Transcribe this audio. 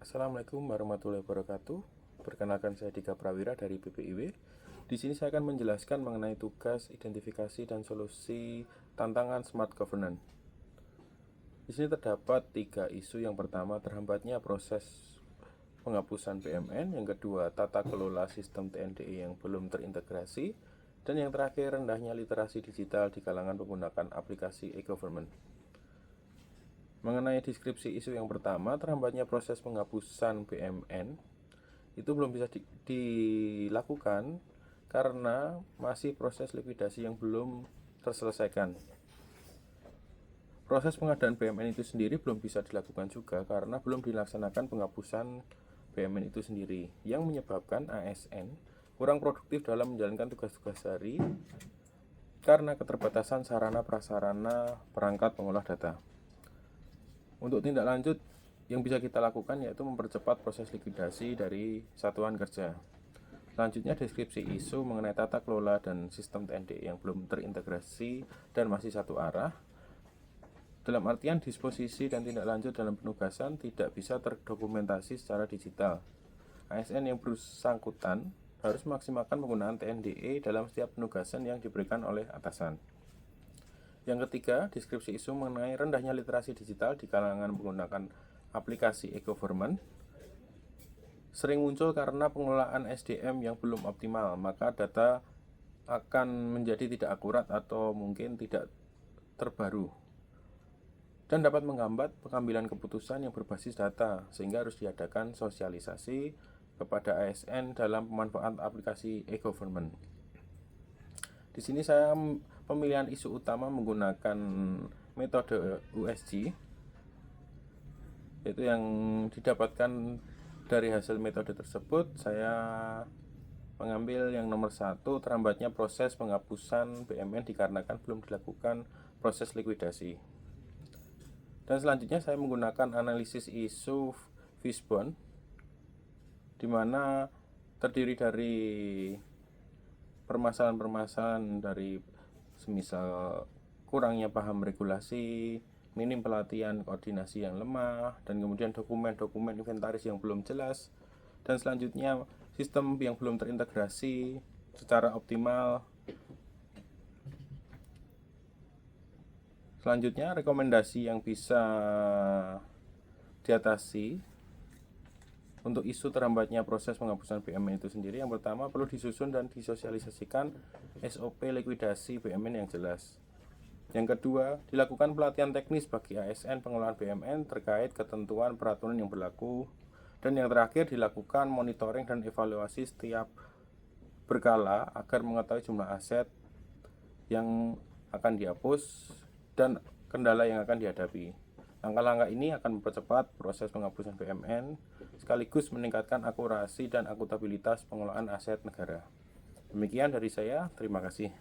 Assalamualaikum warahmatullahi wabarakatuh. Perkenalkan, saya Dika Prawira dari BPIW. Di sini saya akan menjelaskan mengenai tugas, identifikasi, dan solusi tantangan smart governance. Di sini terdapat 3 isu. Yang pertama, terhambatnya proses penghapusan BMN. Yang kedua, tata kelola sistem TNDI yang belum terintegrasi. Dan yang terakhir, rendahnya literasi digital di kalangan menggunakan aplikasi e-government. Mengenai deskripsi isu yang pertama, terhambatnya proses penghapusan BMN itu belum bisa dilakukan karena masih proses likuidasi yang belum terselesaikan. Proses pengadaan BMN itu sendiri belum bisa dilakukan juga karena belum dilaksanakan penghapusan BMN itu sendiri, yang menyebabkan ASN kurang produktif dalam menjalankan tugas-tugas sehari karena keterbatasan sarana prasarana perangkat pengolah data. Untuk tindak lanjut yang bisa kita lakukan yaitu mempercepat proses likuidasi dari satuan kerja. Selanjutnya, deskripsi isu mengenai tata kelola dan sistem TNDI yang belum terintegrasi dan masih satu arah. Dalam artian, disposisi dan tindak lanjut dalam penugasan tidak bisa terdokumentasi secara digital. ASN yang bersangkutan harus memaksimalkan penggunaan TNDE dalam setiap penugasan yang diberikan oleh atasan. Yang ketiga, deskripsi isu mengenai rendahnya literasi digital di kalangan menggunakan aplikasi e-government sering muncul karena pengelolaan SDM yang belum optimal, maka data akan menjadi tidak akurat atau mungkin tidak terbaru, dan dapat menghambat pengambilan keputusan yang berbasis data, sehingga harus diadakan sosialisasi kepada ASN dalam pemanfaatan aplikasi e-government. Di sini saya pemilihan isu utama menggunakan metode USG, yaitu yang didapatkan dari hasil metode tersebut. Saya mengambil yang nomor 1, terhambatnya proses penghapusan BMN dikarenakan belum dilakukan proses likuidasi. Dan selanjutnya saya menggunakan analisis isu Fishbone, di mana terdiri dari permasalahan-permasalahan dari semisal kurangnya paham regulasi, minim pelatihan koordinasi yang lemah, dan kemudian dokumen-dokumen inventaris yang belum jelas, dan selanjutnya sistem yang belum terintegrasi secara optimal. Selanjutnya, rekomendasi yang bisa diatasi untuk isu terhambatnya proses penghapusan BMN itu sendiri. Yang pertama, perlu disusun dan disosialisasikan SOP likuidasi BMN yang jelas. Yang kedua, dilakukan pelatihan teknis bagi ASN pengelolaan BMN terkait ketentuan peraturan yang berlaku. Dan yang terakhir, dilakukan monitoring dan evaluasi setiap berkala agar mengetahui jumlah aset yang akan dihapus dan kendala yang akan dihadapi. Langkah-langkah ini akan mempercepat proses penghapusan BMN sekaligus meningkatkan akurasi dan akuntabilitas pengelolaan aset negara. Demikian dari saya, terima kasih.